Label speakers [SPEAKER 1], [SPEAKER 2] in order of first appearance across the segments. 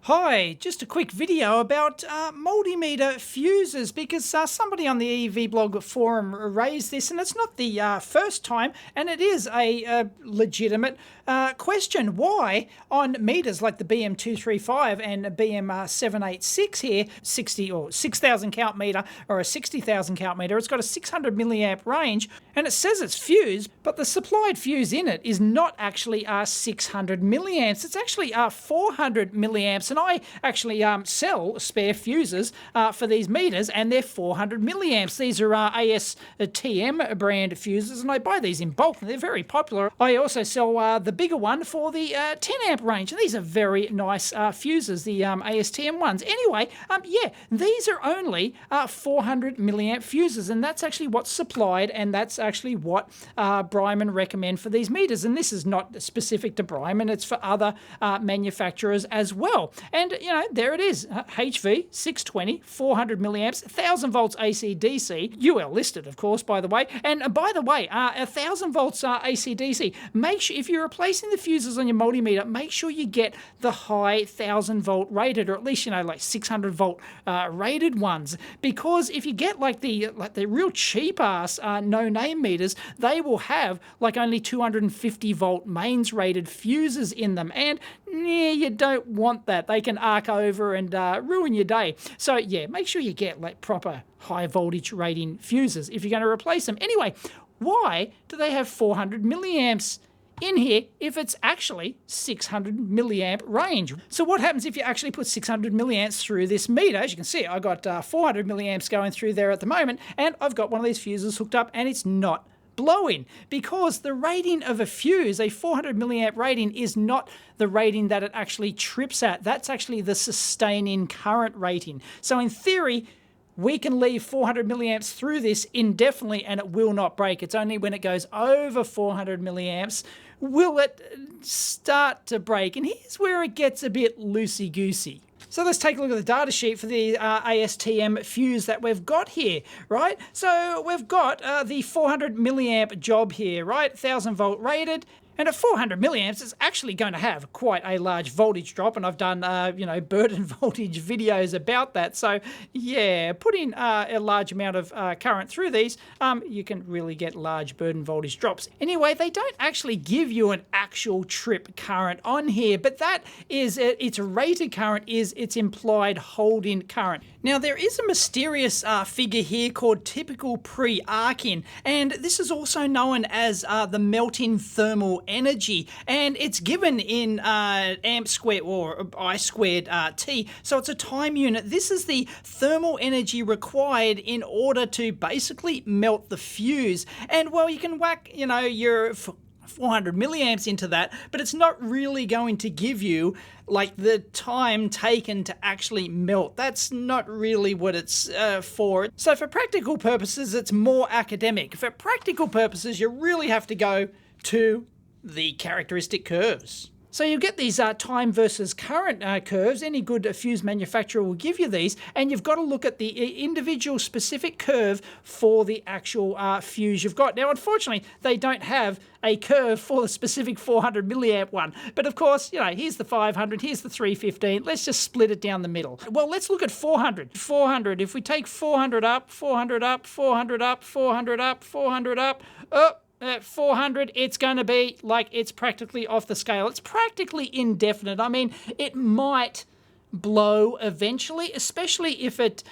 [SPEAKER 1] Hi, just a quick video about multimeter fuses because somebody on the EEVblog forum raised this, and it's not the first time, and it is a legitimate question. Why on meters like the BM235 and BM786 here, 60 or 6,000 count meter or a 60,000 count meter, it's got a 600 milliamp range, and it says it's fused, but the supplied fuse in it is not actually 600 milliamps. It's actually 400 milliamps. And I actually sell spare fuses for these meters, and they're 400 milliamps. These are Astm brand fuses, and I buy these in bulk, and they're very popular. I also sell the bigger one for the 10 amp range, and these are very nice fuses, the Astm ones. Anyway, yeah, these are only 400 milliamp fuses, and that's actually what's supplied, and that's actually what Bryman recommend for these meters. And this is not specific to Bryman, it's for other manufacturers as well. And, you know, there it is. HV, 620, 400 milliamps, 1000 volts AC DC, UL listed, of course, by the way. And by the way, 1000 volts AC DC. Make sure, if you're replacing the fuses on your multimeter, make sure you get the high 1000 volt rated, or at least, you know, like 600 volt rated ones. Because if you get like the real cheap ass no-name meters, they will have like only 250 volt mains rated fuses in them. And yeah, you don't want that. They can arc over and ruin your day. So yeah, make sure you get like proper high voltage rating fuses if you're going to replace them. Anyway, why do they have 400 milliamps in here if it's actually 600 milliamp range? So what happens if you actually put 600 milliamps through this meter? As you can see, I got 400 milliamps going through there at the moment, and I've got one of these fuses hooked up, and it's not blowing, because the rating of a fuse, a 400 milliamp rating, is not the rating that it actually trips at. That's actually the sustaining current rating. So in theory, we can leave 400 milliamps through this indefinitely and it will not break. It's only when it goes over 400 milliamps will it start to break. And here's where it gets a bit loosey-goosey. So let's take a look at the data sheet for the ASTM fuse that we've got here, right? So we've got the 400 milliamp job here, right? 1000 volt rated. And at 400 milliamps, it's actually going to have quite a large voltage drop, and I've done, you know, burden voltage videos about that. So, yeah, putting a large amount of current through these, you can really get large burden voltage drops. Anyway, they don't actually give you an actual trip current on here, but that is its rated current is its implied hold-in current. Now, there is a mysterious figure here called typical pre-arcing, and this is also known as the melting thermal energy, and it's given in amp squared or I squared T, so it's a time unit. This is the thermal energy required in order to basically melt the fuse. And well, you can whack, you know, your 400 milliamps into that, but it's not really going to give you like the time taken to actually melt. That's not really what it's for. So for practical purposes, it's more academic. For practical purposes, you really have to go to the characteristic curves. So you get these time versus current curves. Any good fuse manufacturer will give you these, and you've got to look at the individual specific curve for the actual fuse you've got. Now, unfortunately, they don't have a curve for the specific 400 milliamp one. But of course, you know, here's the 500, here's the 315. Let's just split it down the middle. Well, let's look at 400. 400, if we take 400 up, 400 up, 400 up, 400 up, 400 up, at 400, it's going to be like it's practically off the scale. It's practically indefinite. I mean, it might blow eventually, especially if it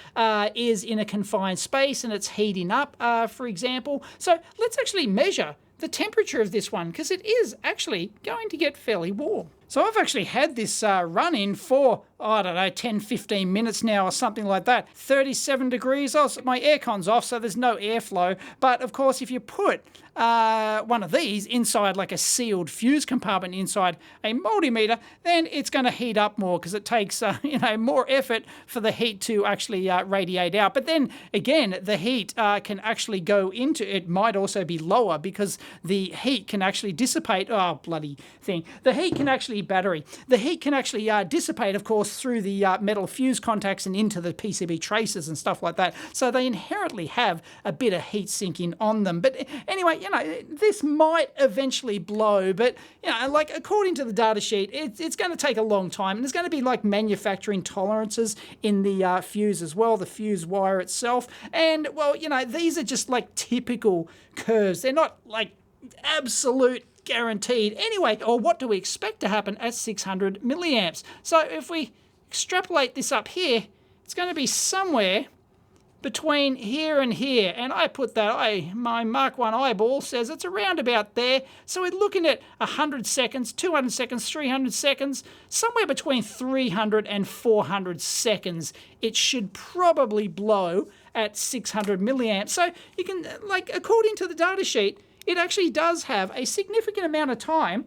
[SPEAKER 1] is in a confined space and it's heating up, for example. So let's actually measure the temperature of this one, because it is actually going to get fairly warm. So I've actually had this run in for, I don't know, 10, 15 minutes now or something like that. 37 degrees. My aircon's off, so there's no airflow. But of course, if you put one of these inside like a sealed fuse compartment inside a multimeter, then it's going to heat up more, because it takes you know, more effort for the heat to actually radiate out. But then again, the heat can actually go into, it might also be lower, because the heat can actually dissipate. Oh, bloody thing. The heat can actually The heat can actually dissipate, of course, through the metal fuse contacts and into the PCB traces and stuff like that. So they inherently have a bit of heat sinking on them. But anyway, you know, this might eventually blow, but, you know, like according to the data sheet, it's going to take a long time, and there's going to be like manufacturing tolerances in the fuse as well, the fuse wire itself. And, well, you know, these are just like typical curves. They're not like absolute guaranteed. Anyway, or what do we expect to happen at 600 milliamps? So if we extrapolate this up here, it's going to be somewhere between here and here, and I put that, my Mark 1 eyeball says it's around about there. So we're looking at 100 seconds, 200 seconds, 300 seconds, somewhere between 300 and 400 seconds. It should probably blow at 600 milliamps. So you can, like, according to the data sheet, it actually does have a significant amount of time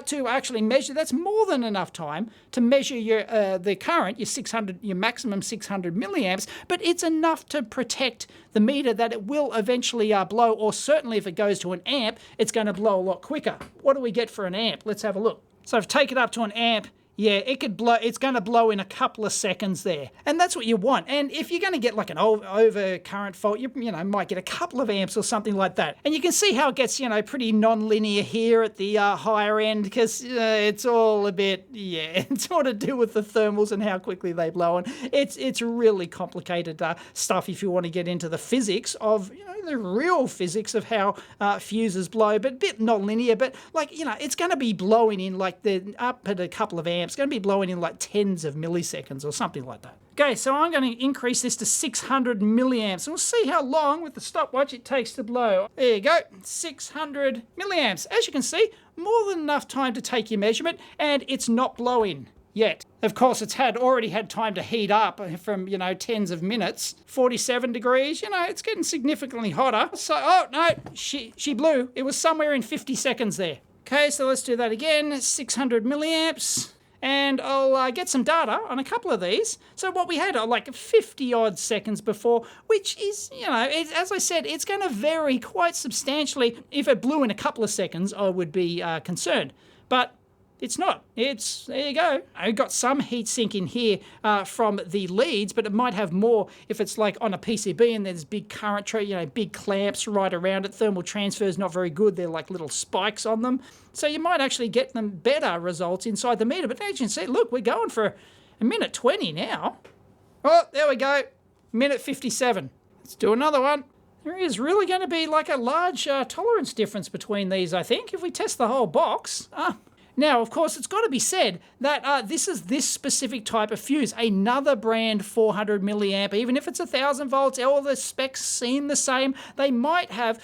[SPEAKER 1] to actually measure. That's more than enough time to measure your the current, your maximum 600 milliamps, but it's enough to protect the meter that it will eventually blow, or certainly if it goes to an amp, it's going to blow a lot quicker. What do we get for an amp? Let's have a look. So if I take it up to an amp, yeah, it could blow. It's going to blow in a couple of seconds there, and that's what you want. And if you're going to get like an over current fault, you know, might get a couple of amps or something like that. And you can see how it gets, you know, pretty non-linear here at the higher end, because it's all a bit, yeah, it's all to do with the thermals and how quickly they blow. And it's really complicated stuff if you want to get into the physics of, you know, the real physics of how fuses blow, but a bit non-linear. But like, you know, it's going to be blowing in like up at a couple of amps. It's going to be blowing in like tens of milliseconds or something like that. Okay, so I'm going to increase this to 600 milliamps, and we'll see how long with the stopwatch it takes to blow. There you go, 600 milliamps. As you can see, more than enough time to take your measurement, and it's not blowing yet. Of course, it's already had time to heat up from, you know, tens of minutes. 47 degrees, you know, it's getting significantly hotter. So, oh no, she blew. It was somewhere in 50 seconds there. Okay, so let's do that again. 600 milliamps. And I'll get some data on a couple of these. So what we had are like 50 odd seconds before, which is, you know, as I said, it's going to vary quite substantially. If it blew in a couple of seconds, I would be concerned. But it's not. There you go. I got some heat sink in here from the leads, but it might have more if it's like on a PCB and there's big current, you know, big clamps right around it. Thermal transfer is not very good. They're like little spikes on them. So you might actually get them better results inside the meter. But as you can see, look, we're going for a minute 20 now. Oh, there we go. Minute 57. Let's do another one. There is really going to be like a large tolerance difference between these, I think, if we test the whole box. Now, of course, it's got to be said that this is this specific type of fuse. Another brand 400 milliamp, even if it's 1,000 volts, all the specs seem the same. They might have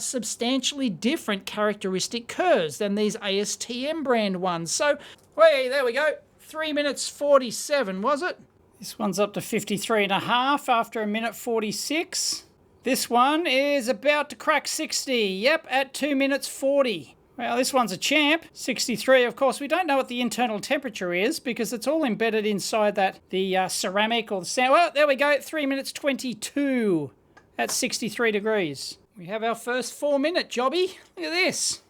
[SPEAKER 1] substantially different characteristic curves than these Astm brand ones. So, hey, there we go. 3 minutes 47, was it? This one's up to 53.5 after a minute 46. This one is about to crack 60. Yep, at 2 minutes 40. Well, this one's a champ. 63, of course. We don't know what the internal temperature is because it's all embedded inside the ceramic or the sand. Well, there we go. 3 minutes 22. That's 63 degrees. We have our first 4 minute jobby. Look at this.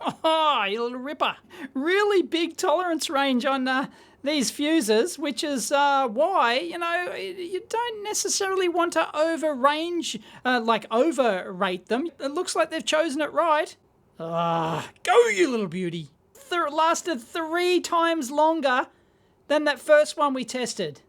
[SPEAKER 1] Oh, you little ripper. Really big tolerance range on these fuses, which is why, you know, you don't necessarily want to overrate them. It looks like they've chosen it right. Go, you little beauty. It lasted 3 times longer than that first one we tested.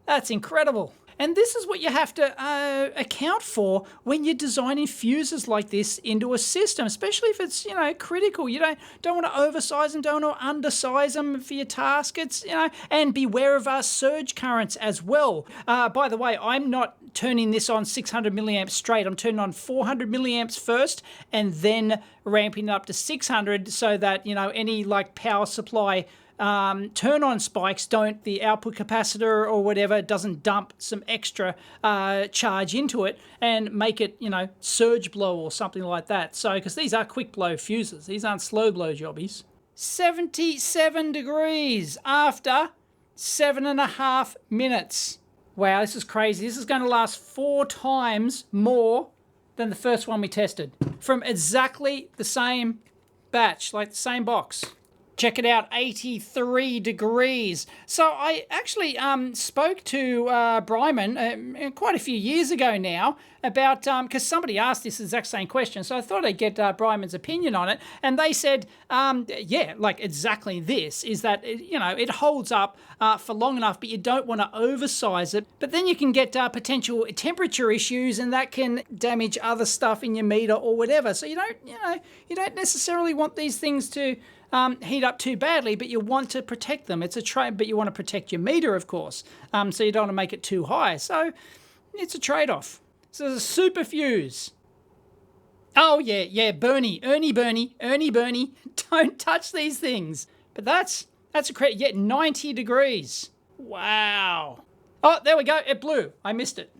[SPEAKER 1] That's incredible. And this is what you have to account for when you're designing fuses like this into a system, especially if it's, you know, critical. You don't want to oversize them, don't want to undersize them for your task. It's, you know, and beware of surge currents as well. By the way, I'm not turning this on 600 milliamps straight. I'm turning on 400 milliamps first and then ramping it up to 600 so that, you know, any like power supply turn on spikes the output capacitor or whatever doesn't dump some extra charge into it and make it, you know, surge blow or something like that. So, because these are quick blow fuses, these aren't slow blow jobbies. 77 degrees after 7.5 minutes. Wow, this is crazy. This is going to last 4 times more than the first one we tested from exactly the same batch, like the same box. Check it out, 83 degrees. So I actually spoke to Bryman quite a few years ago now about, because somebody asked this exact same question, so I thought I'd get Bryman's opinion on it, and they said, yeah, like exactly this, is that, it holds up for long enough, but you don't want to oversize it, but then you can get potential temperature issues, and that can damage other stuff in your meter or whatever. So you don't necessarily want these things to heat up too badly, but you want to protect them. It's a trade, but you want to protect your meter, of course. So you don't want to make it too high. So it's a trade-off. So there's a super fuse. Oh yeah, Bernie, Ernie Bernie, don't touch these things. But that's a credit. Yeah, 90 degrees. Wow. Oh, there we go. It blew. I missed it.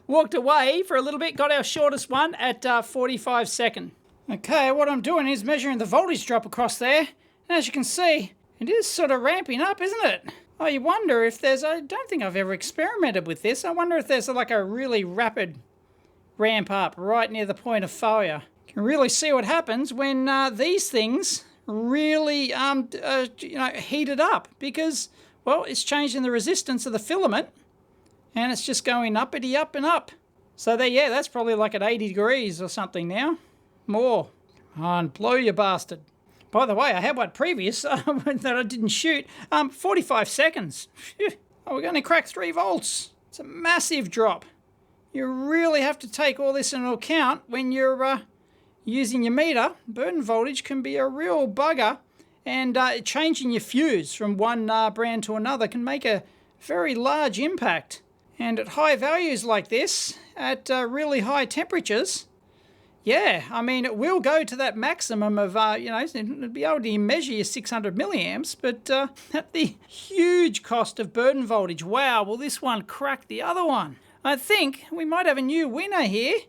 [SPEAKER 1] Walked away for a little bit. Got our shortest one at 45 seconds. Okay, what I'm doing is measuring the voltage drop across there. And as you can see, it is sort of ramping up, isn't it? Oh, you wonder if there's, I don't think I've ever experimented with this. I wonder if there's like a really rapid ramp up right near the point of failure. You can really see what happens when these things really, heat it up, because, well, it's changing the resistance of the filament and it's just going uppity up and up. So there, yeah, that's probably like at 80 degrees or something now. More. And blow, you bastard. By the way, I had one previous that I didn't shoot. 45 seconds. Phew. Oh, we're going to crack 3 volts. It's a massive drop. You really have to take all this into account when you're using your meter. Burden voltage can be a real bugger, and changing your fuse from one brand to another can make a very large impact. And at high values like this, at really high temperatures, yeah, I mean, it will go to that maximum of, it'll be able to measure your 600 milliamps, but at the huge cost of burden voltage. Wow, well, this one cracked the other one. I think we might have a new winner here.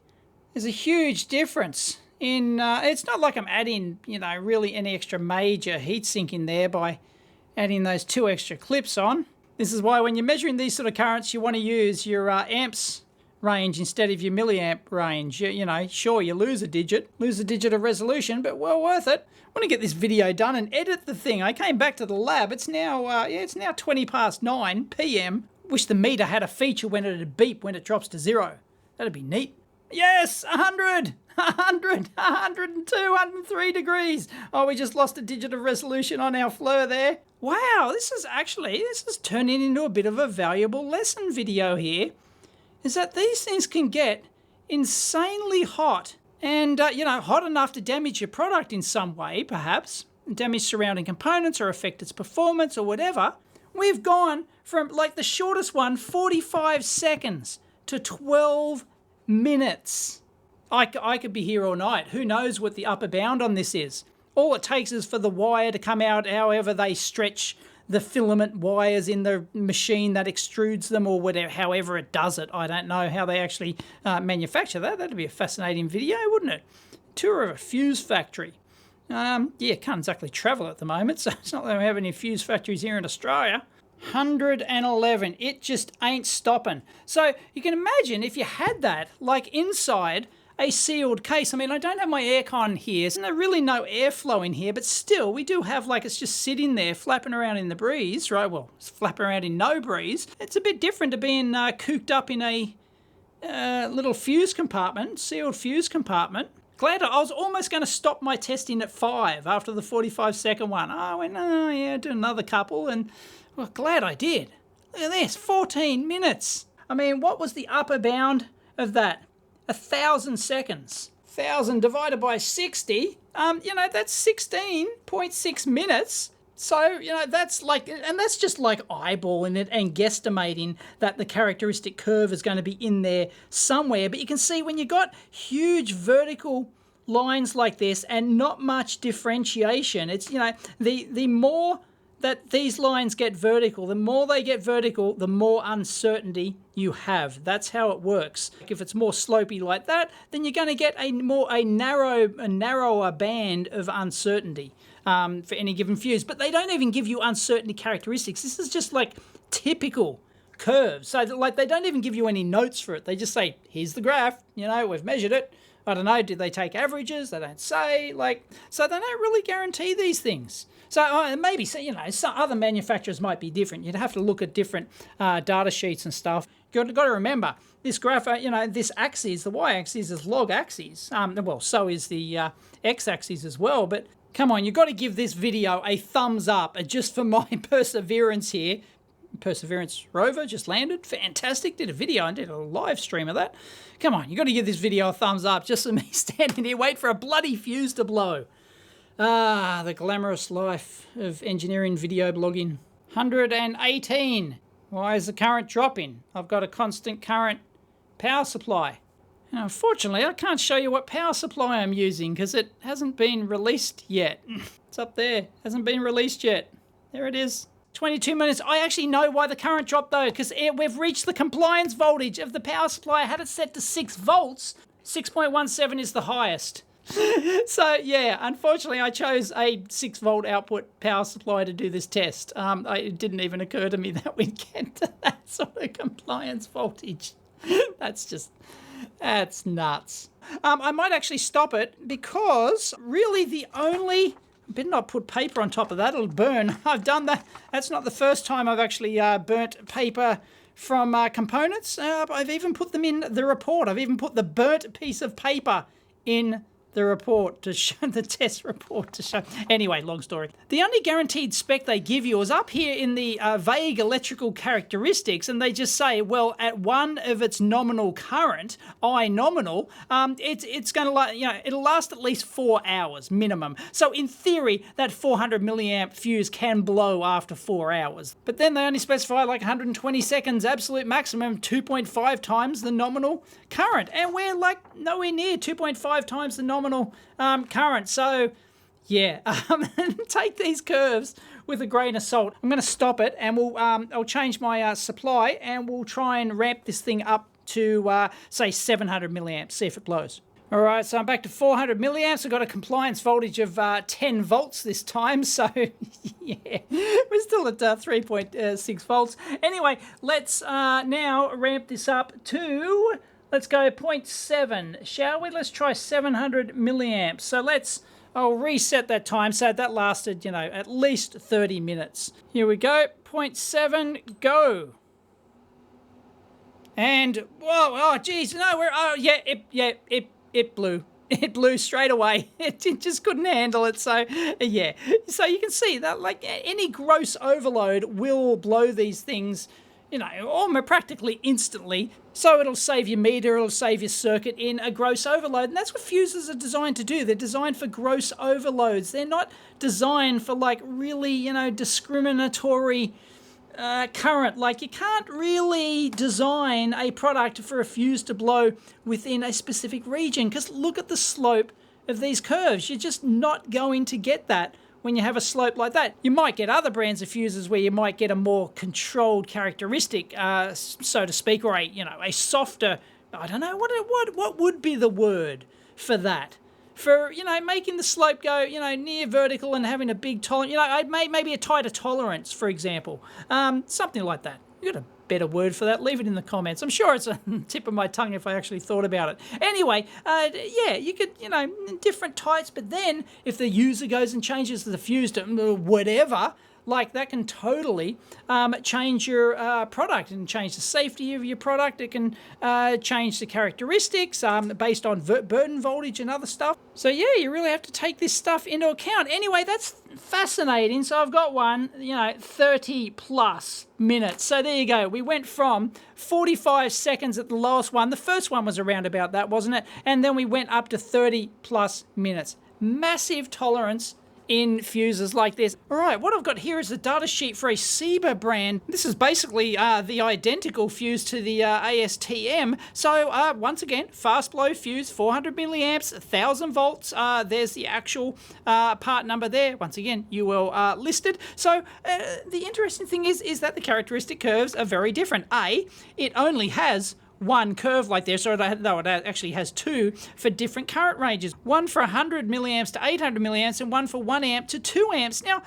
[SPEAKER 1] There's a huge difference in, it's not like I'm adding, really any extra major heatsink in there by adding those 2 extra clips on. This is why when you're measuring these sort of currents, you want to use your amps range instead of your milliamp range. Sure, you lose a digit of resolution, but well worth it. I want to get this video done and edit the thing. I came back to the lab. It's now 20 past 9 p.m. Wish the meter had a feature when it'd beep when it drops to 0. That'd be neat. Yes, 100, 102, 103 degrees. Oh, we just lost a digit of resolution on our FLIR there. Wow, this is turning into a bit of a valuable lesson video here. Is that these things can get insanely hot and, hot enough to damage your product in some way, perhaps, damage surrounding components or affect its performance or whatever. We've gone from, like the shortest one, 45 seconds to 12 minutes. I could be here all night. Who knows what the upper bound on this is? All it takes is for the wire to come out however they stretch the filament wires in the machine that extrudes them, or whatever, however it does it. I don't know how they actually manufacture that. That'd be a fascinating video, wouldn't it? Tour of a fuse factory. Can't exactly travel at the moment, so it's not that we have any fuse factories here in Australia. 111. It just ain't stopping. So you can imagine if you had that, like inside a sealed case. I mean, I don't have my aircon here, so there's really no airflow in here, but still, we do have, like, it's just sitting there flapping around in the breeze, right? Well, it's flapping around in no breeze. It's a bit different to being cooped up in a little fuse compartment, sealed fuse compartment. Glad I was almost going to stop my testing at 5 after the 45-second one. I went, oh, yeah, do another couple, and, well, glad I did. Look at this, 14 minutes. I mean, what was the upper bound of that? 1,000 seconds. 1,000 divided by 60, that's 16.6 minutes. So, that's like, and that's just like eyeballing it and guesstimating that the characteristic curve is going to be in there somewhere. But you can see when you got huge vertical lines like this and not much differentiation, it's, the more that these lines get vertical, the more they get vertical, the more uncertainty you have. That's how it works. If it's more slopey like that, then you're going to get a narrower band of uncertainty for any given fuse. But they don't even give you uncertainty characteristics. This is just like typical curves. So like they don't even give you any notes for it. They just say, here's the graph, we've measured it. I don't know, did they take averages? They don't say, so they don't really guarantee these things. So maybe, some other manufacturers might be different. You'd have to look at different data sheets and stuff. Got to remember, this graph, this axis, the y-axis is log axis. Well, so is the x-axis as well. But come on, you've got to give this video a thumbs up just for my perseverance here. Perseverance rover just landed. Fantastic. Did a video and did a live stream of that. Come on, you got to give this video a thumbs up just for me standing here wait for a bloody fuse to blow. Ah, the glamorous life of engineering video blogging. 118. Why is the current dropping? I've got a constant current power supply. And unfortunately, I can't show you what power supply I'm using because it hasn't been released yet. It's up there. Hasn't been released yet. There it is. 22 minutes. I actually know why the current dropped though, because we've reached the compliance voltage of the power supply. I had it set to 6 volts. 6.17 is the highest. So yeah, unfortunately I chose a 6 volt output power supply to do this test. It didn't even occur to me that we'd get to that sort of compliance voltage. That's nuts. I might actually stop it because really the only... Better not put paper on top of that, it'll burn. I've done that. That's not the first time I've actually burnt paper from components. I've even put them in the report. I've even put the burnt piece of paper in the report to show, the test report to show. Anyway, long story. The only guaranteed spec they give you is up here in the vague electrical characteristics, and they just say, well, at 1 of its nominal current, I nominal, it's going to, it'll last at least 4 hours minimum. So in theory, that 400 milliamp fuse can blow after 4 hours. But then they only specify like 120 seconds, absolute maximum, 2.5 times the nominal current, and we're like nowhere near 2.5 times the nominal current. So yeah, take these curves with a grain of salt. I'm going to stop it, and we'll I'll change my supply, and we'll try and ramp this thing up to say 700 milliamps, see if it blows. All right, so I'm back to 400 milliamps. I've got a compliance voltage of 10 volts this time, so yeah, we're still at 3.6 volts. Anyway, let's now ramp this up to, let's go 0.7, shall we? Let's try 700 milliamps. So I'll reset that time, so that lasted, at least 30 minutes. Here we go, 0.7, go. And, whoa, oh, geez, no, it blew. It blew straight away. It just couldn't handle it. So, yeah. So you can see that, like, any gross overload will blow these things, almost practically instantly. So it'll save your meter, it'll save your circuit in a gross overload. And that's what fuses are designed to do. They're designed for gross overloads. They're not designed for, like, really, discriminatory current. Like, you can't really design a product for a fuse to blow within a specific region, because look at the slope of these curves. You're just not going to get that when you have a slope like that. You might get other brands of fuses where you might get a more controlled characteristic, so to speak, or a softer, I don't know, what would be the word for that? For, making the slope go, near vertical and having a big tolerance, maybe a tighter tolerance, for example. Something like that. You got a better word for that? Leave it in the comments. I'm sure it's a tip of my tongue if I actually thought about it. Anyway, yeah, you could, different types, but then if the user goes and changes the fuse to whatever, like, that can totally change your product and change the safety of your product. It can change the characteristics based on burden voltage and other stuff. So yeah, you really have to take this stuff into account. Anyway, that's fascinating. So I've got one, 30 plus minutes. So there you go. We went from 45 seconds at the lowest one. The first one was around about that, wasn't it? And then we went up to 30 plus minutes. Massive tolerance in fuses like this. All right, what I've got here is a data sheet for a Seba brand. This is basically the identical fuse to the Astm. So once again, fast blow fuse, 400 milliamps, 1000 volts. There's the actual part number there. Once again, UL listed. So the interesting thing is that the characteristic curves are very different. It only has one curve like this, or though it actually has two for different current ranges. One for 100 milliamps to 800 milliamps, and one for 1 amp to 2 amps. Now,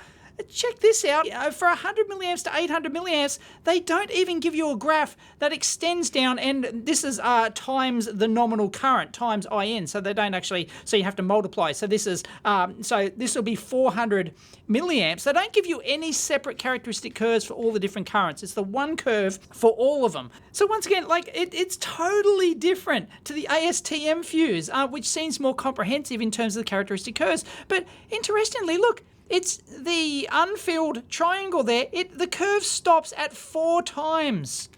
[SPEAKER 1] check this out. For 100 milliamps to 800 milliamps, they don't even give you a graph that extends down, and this is times the nominal current times IN. So they don't actually. So you have to multiply. So this is so this will be 400 milliamps. They don't give you any separate characteristic curves for all the different currents. It's the one curve for all of them. So once again, like it's totally different to the ASTM fuse, which seems more comprehensive in terms of the characteristic curves. But interestingly, look. It's the unfilled triangle there. The curve stops at 4 times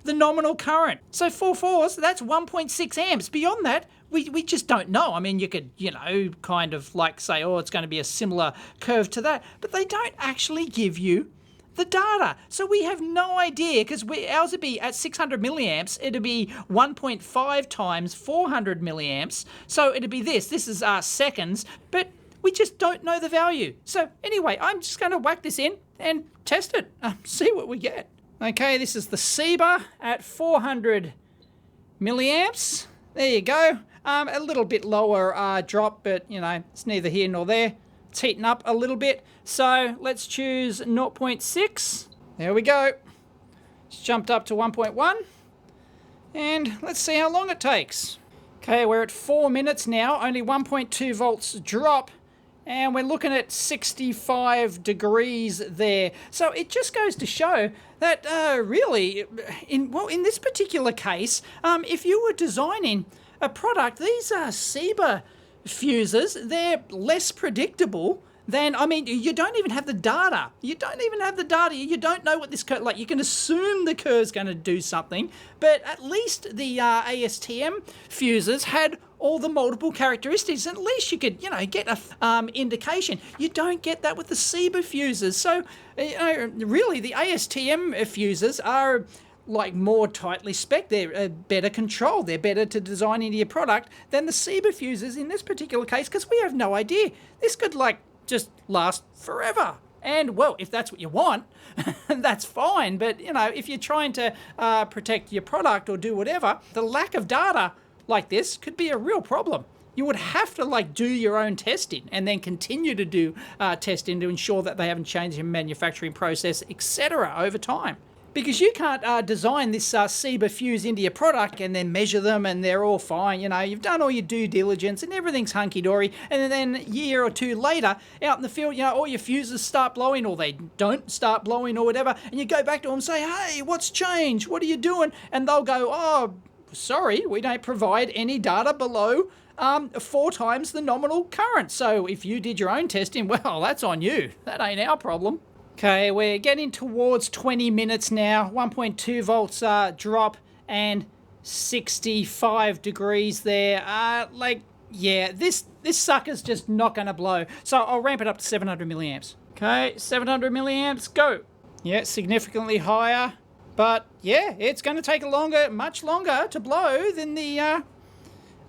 [SPEAKER 1] the nominal current. So 4 fours, that's 1.6 amps. Beyond that, we just don't know. I mean, you could, kind of like say, oh, it's going to be a similar curve to that. But they don't actually give you the data. So we have no idea, because ours would be at 600 milliamps. It'd be 1.5 times 400 milliamps. So it'd be this. This is seconds. But we just don't know the value. So anyway, I'm just going to whack this in and test it. See what we get. Okay, this is the SEBA at 400 milliamps. There you go. A little bit lower drop, but it's neither here nor there. It's heating up a little bit. So let's choose 0.6. There we go. It's jumped up to 1.1. And let's see how long it takes. Okay, we're at 4 minutes now. Only 1.2 volts drop. And we're looking at 65 degrees there. So it just goes to show that really, in this particular case, if you were designing a product, these SEBA fuses, they're less predictable than, you don't even have the data. You don't know what this curve, you can assume the curve's going to do something, but at least the ASTM fuses had all the multiple characteristics. At least you could, get a indication. You don't get that with the SEBA fuses. So, really, the ASTM fuses are more tightly spec'd. They're better controlled. They're better to design into your product than the SEBA fuses in this particular case, because we have no idea. This could just last forever. And well, if that's what you want, that's fine. But if you're trying to protect your product or do whatever, the lack of data like this could be a real problem. You would have to do your own testing and then continue to do testing to ensure that they haven't changed your manufacturing process, etc. over time. Because you can't design this SEBA fuse into your product and then measure them and they're all fine. You've done all your due diligence and everything's hunky-dory. And then a year or two later, out in the field, all your fuses start blowing, or they don't start blowing or whatever. And you go back to them and say, hey, what's changed? What are you doing? And they'll go, oh, sorry, we don't provide any data below 4 times the nominal current. So if you did your own testing, well, that's on you. That ain't our problem. Okay, we're getting towards 20 minutes now. 1.2 volts drop and 65 degrees there. Yeah, this sucker's just not going to blow. So I'll ramp it up to 700 milliamps. Okay, 700 milliamps, go. Yeah, significantly higher. But yeah, it's going to take much longer to blow than the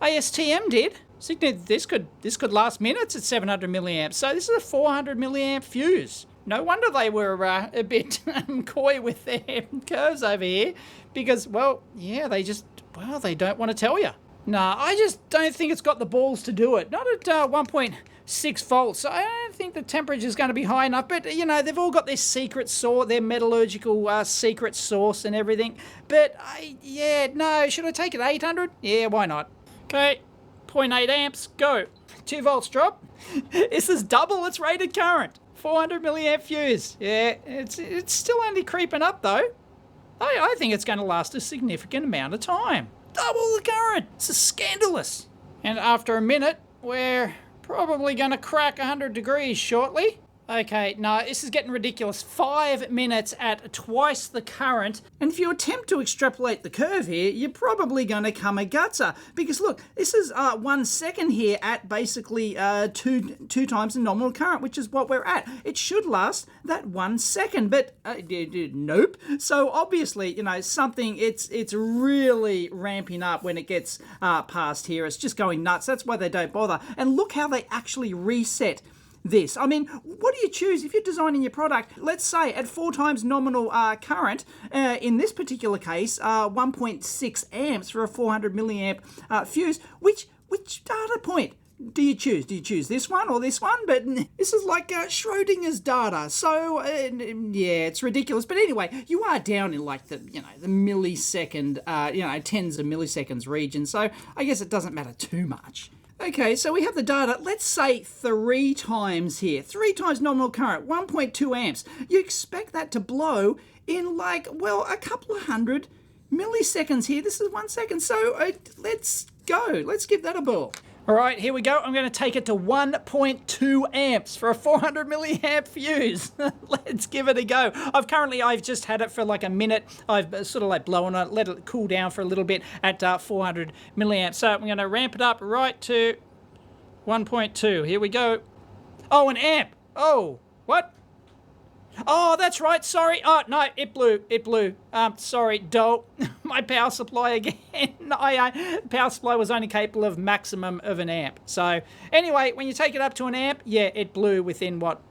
[SPEAKER 1] ASTM did. This could last minutes at 700 milliamps. So this is a 400 milliamp fuse. No wonder they were a bit coy with their curves over here, because, well, yeah, they don't want to tell you. Nah, I just don't think it's got the balls to do it. Not at 1.6 volts. I don't think the temperature is going to be high enough, but, they've all got their secret sauce, their metallurgical secret sauce and everything. But, no, should I take it 800? Yeah, why not? Okay, 0.8 amps, go. 2 volts drop. This is double its rated current. 400 milliamp fuse. Yeah, it's still only creeping up though. I think it's going to last a significant amount of time. Double the current. This is scandalous. And after a minute, we're probably going to crack 100 degrees shortly. Okay, no, this is getting ridiculous. 5 minutes at twice the current. And if you attempt to extrapolate the curve here, you're probably going to come a gutser. Because look, this is 1 second here at basically two times the nominal current, which is what we're at. It should last that 1 second, but nope. So obviously, something, it's really ramping up when it gets past here. It's just going nuts. That's why they don't bother. And look how they actually reset this. I mean, what do you choose if you're designing your product? Let's say at 4 times nominal current, in this particular case, 1.6 amps for a 400 milliamp fuse. Which data point do you choose? Do you choose this one or this one? But this is like Schrodinger's data. So, yeah, it's ridiculous. But anyway, you are down in like the millisecond, tens of milliseconds region. So I guess it doesn't matter too much. Okay, so we have the data, let's say 3 times here. 3 times nominal current, 1.2 amps. You expect that to blow in like, well, a couple of hundred milliseconds here. This is 1 second. So let's go. Let's give that a whirl. All right, here we go. I'm going to take it to 1.2 amps for a 400 milliamp fuse. Let's give it a go. I've just had it for like a minute. I've sort of like blown it, let it cool down for a little bit at 400 milliamps. So I'm going to ramp it up right to 1.2. Here we go. Oh, an amp. Oh, what? Oh, that's right. Sorry. Oh, no, it blew. It blew. Sorry, dope. My power supply again. Power supply was only capable of maximum of an amp. So anyway, when you take it up to an amp, yeah, it blew within what,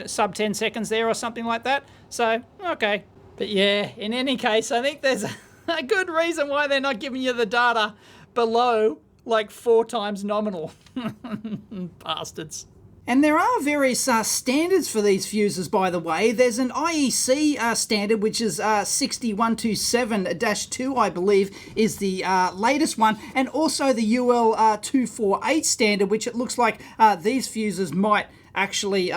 [SPEAKER 1] sub 10 seconds there or something like that. So, okay. But yeah, in any case, I think there's a good reason why they're not giving you the data below like 4 times nominal. Bastards. And there are various standards for these fuses, by the way. There's an IEC standard, which is 60127-2, I believe, is the latest one. And also the UL 248 standard, which it looks like these fuses might actually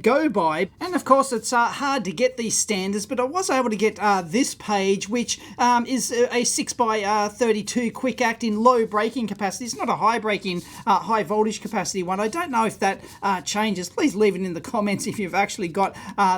[SPEAKER 1] go by. And of course it's hard to get these standards, but I was able to get this page, which is a 6x32 quick act in low braking capacity. It's not a high braking, high voltage capacity one. I don't know if that changes. Please leave it in the comments if you've actually got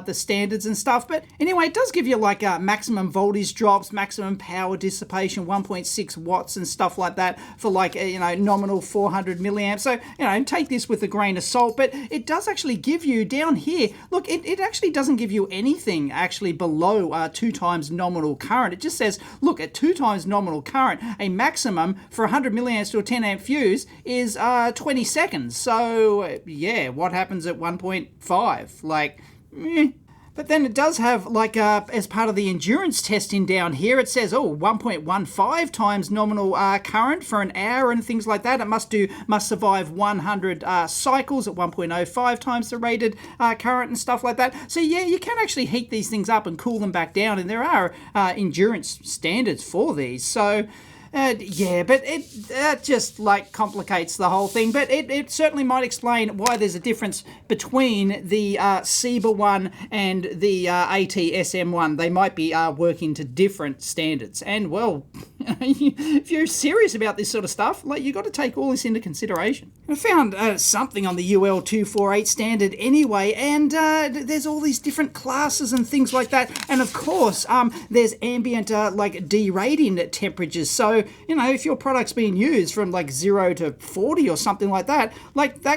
[SPEAKER 1] the standards and stuff. But anyway, it does give you like maximum voltage drops, maximum power dissipation, 1.6 watts and stuff like that for like nominal 400 milliamps. So take this with a grain of salt. But it does actually give you down here, look, it actually doesn't give you anything actually below 2 times nominal current. It just says, look, at 2 times nominal current, a maximum for 100 milliamps to a 10 amp fuse is 20 seconds. So yeah, what happens at 1.5? Like, But then it does have, like, as part of the endurance testing down here, it says, 1.15 times nominal current for an hour and things like that. It must survive 100 cycles at 1.05 times the rated current and stuff like that. So yeah, you can actually heat these things up and cool them back down, and there are endurance standards for these. So yeah, but it just like complicates the whole thing. But it certainly might explain why there's a difference between the SIBA one and the ATSM one. They might be working to different standards. And well, if you're serious about this sort of stuff, like you got to take all this into consideration. I found something on the UL 248 standard anyway, and there's all these different classes and things like that. And of course, there's ambient like derating temperatures. So if your product's being used from like 0 to 40 or something like that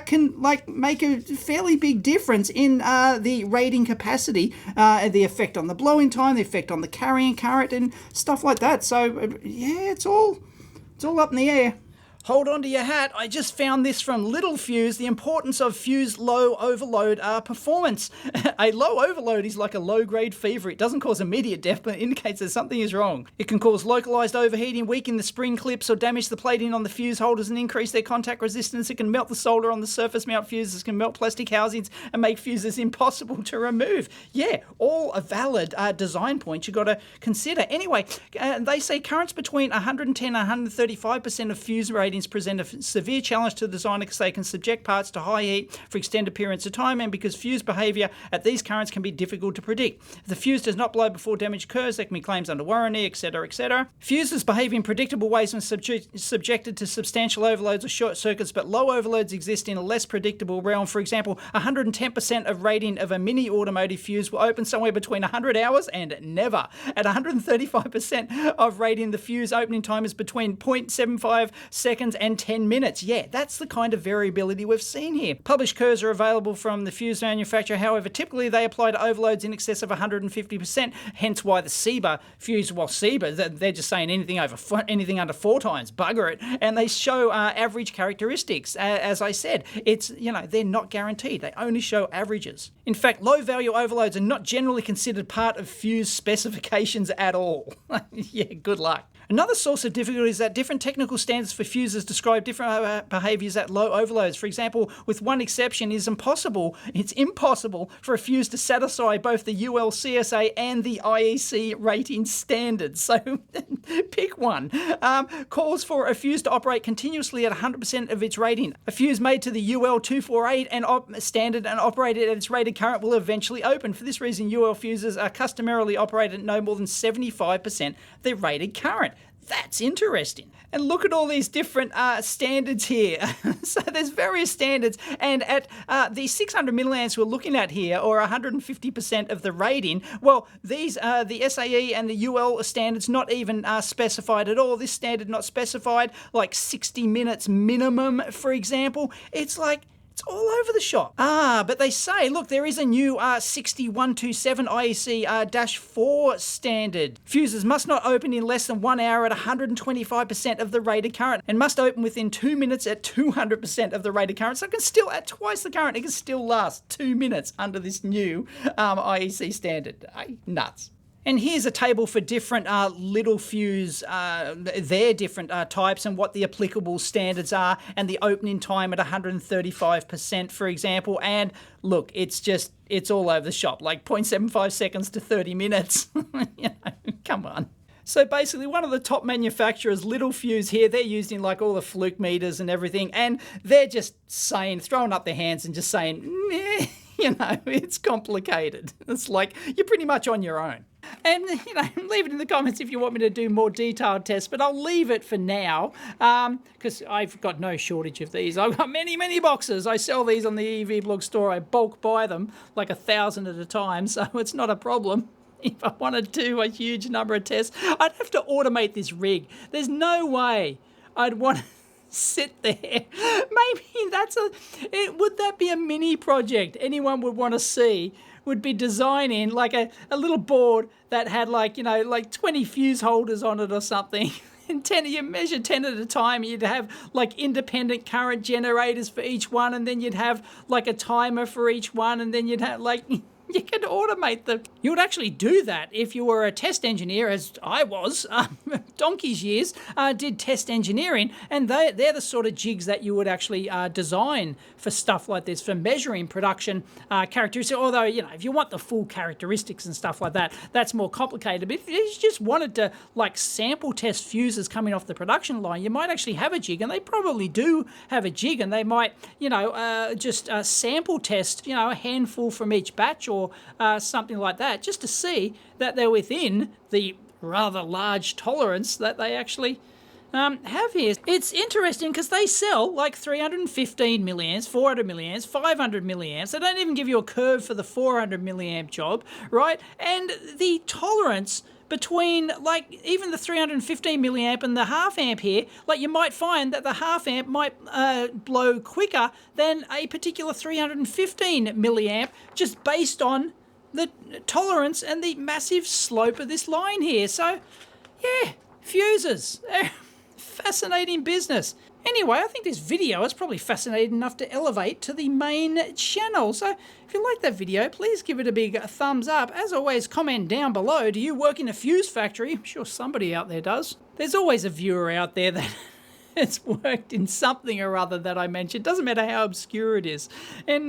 [SPEAKER 1] can like make a fairly big difference in the rating capacity, the effect on the blowing time, the effect on the carrying current and stuff like that. So yeah, it's all up in the air. Hold on to your hat. I just found this from Little Fuse, the importance of fuse low overload performance. A low overload is like a low-grade fever. It doesn't cause immediate death, but it indicates that something is wrong. It can cause localized overheating, weaken the spring clips, or damage the plating on the fuse holders and increase their contact resistance. It can melt the solder on the surface mount fuses, can melt plastic housings, and make fuses impossible to remove. Yeah, all a valid design points you've got to consider. Anyway, they say currents between 110 and 135% of fuse ratings present a severe challenge to the designer because they can subject parts to high heat for extended periods of time, and because fuse behaviour at these currents can be difficult to predict. If the fuse does not blow before damage occurs, there can be claims under warranty, etc., etc. Fuses behave in predictable ways when subjected to substantial overloads or short circuits, but low overloads exist in a less predictable realm. For example, 110% of rating of a mini automotive fuse will open somewhere between 100 hours and never. At 135% of rating, the fuse opening time is between 0.75 seconds and 10 minutes. Yeah, that's the kind of variability we've seen here. Published curves are available from the fuse manufacturer. However, typically they apply to overloads in excess of 150%, hence why the SIBA fuse, well, SIBA, they're just saying anything under 4 times, bugger it. And they show average characteristics. As I said, it's, they're not guaranteed. They only show averages. In fact, low value overloads are not generally considered part of fuse specifications at all. Yeah, good luck. Another source of difficulty is that different technical standards for fuses describe different behaviors at low overloads. For example, with one exception, it's impossible for a fuse to satisfy both the UL CSA and the IEC rating standards. So pick one. Calls for a fuse to operate continuously at 100% of its rating. A fuse made to the UL 248 and standard and operated at its rated current will eventually open. For this reason, UL fuses are customarily operated at no more than 75% of their rated current. That's interesting. And look at all these different standards here. So there's various standards, and at the 600 milliamps we're looking at here, or 150% of the rating, well, these the SAE and the UL standards not even specified at all. This standard not specified, like 60 minutes minimum, for example. It's like, it's all over the shop. But they say, look, there is a new 60127 IEC-4 standard. Fuses must not open in less than 1 hour at 125% of the rated current and must open within 2 minutes at 200% of the rated current. So it can still, at twice the current, it can still last 2 minutes under this new IEC standard. Nuts. And here's a table for different little fuse, their different types and what the applicable standards are, and the opening time at 135%, for example. And look, it's all over the shop, like 0.75 seconds to 30 minutes. Come on. So basically, one of the top manufacturers, Little Fuse here, they're used in like all the fluke meters and everything, and they're just saying, throwing up their hands and just saying, meh, it's complicated. It's like, you're pretty much on your own. And, leave it in the comments if you want me to do more detailed tests, but I'll leave it for now because I've got no shortage of these. I've got many, many boxes. I sell these on the EEVblog store. I bulk buy them, like 1,000 at a time, so it's not a problem. If I want to do a huge number of tests, I'd have to automate this rig. There's no way I'd want to sit there. Maybe would that be a mini project anyone would want to see? Would be designing like a little board that had like 20 fuse holders on it or something. And you measure 10 at a time. You'd have like independent current generators for each one, and then you'd have like a timer for each one, and then you'd have like you could automate them. You would actually do that if you were a test engineer, as I was, donkey's years, did test engineering, and they're the sort of jigs that you would actually design for stuff like this, for measuring production characteristics. Although, if you want the full characteristics and stuff like that, that's more complicated. But if you just wanted to like sample test fuses coming off the production line, you might actually have a jig, and they probably do have a jig, and they might, just sample test, a handful from each batch or something like that, just to see that they're within the rather large tolerance that they actually have here. It's interesting because they sell like 315 milliamps, 400 milliamps, 500 milliamps. They don't even give you a curve for the 400 milliamp job, right? And the tolerance between like even the 315 milliamp and the half amp here, like you might find that the half amp might blow quicker than a particular 315 milliamp, just based on the tolerance and the massive slope of this line here. So yeah, fuses, fascinating business. Anyway, I think this video is probably fascinating enough to elevate to the main channel. So if you like that video, please give it a big thumbs up. As always, comment down below. Do you work in a fuse factory? I'm sure somebody out there does. There's always a viewer out there that has worked in something or other that I mentioned. Doesn't matter how obscure it is. And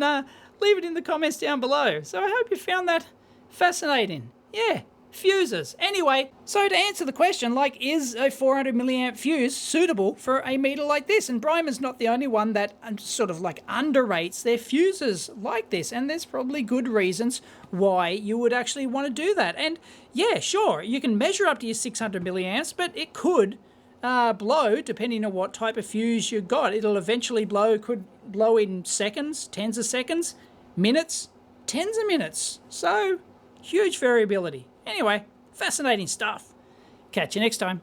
[SPEAKER 1] leave it in the comments down below. So I hope you found that fascinating. Yeah. Fuses. Anyway, so to answer the question, like, is a 400 milliamp fuse suitable for a meter like this? And Brymer's not the only one that sort of like underrates their fuses like this, and there's probably good reasons why you would actually want to do that. And yeah, sure, you can measure up to your 600 milliamps, but it could blow depending on what type of fuse you've got. It'll eventually blow, could blow in seconds, tens of seconds, minutes, tens of minutes. So huge variability. Anyway, fascinating stuff. Catch you next time.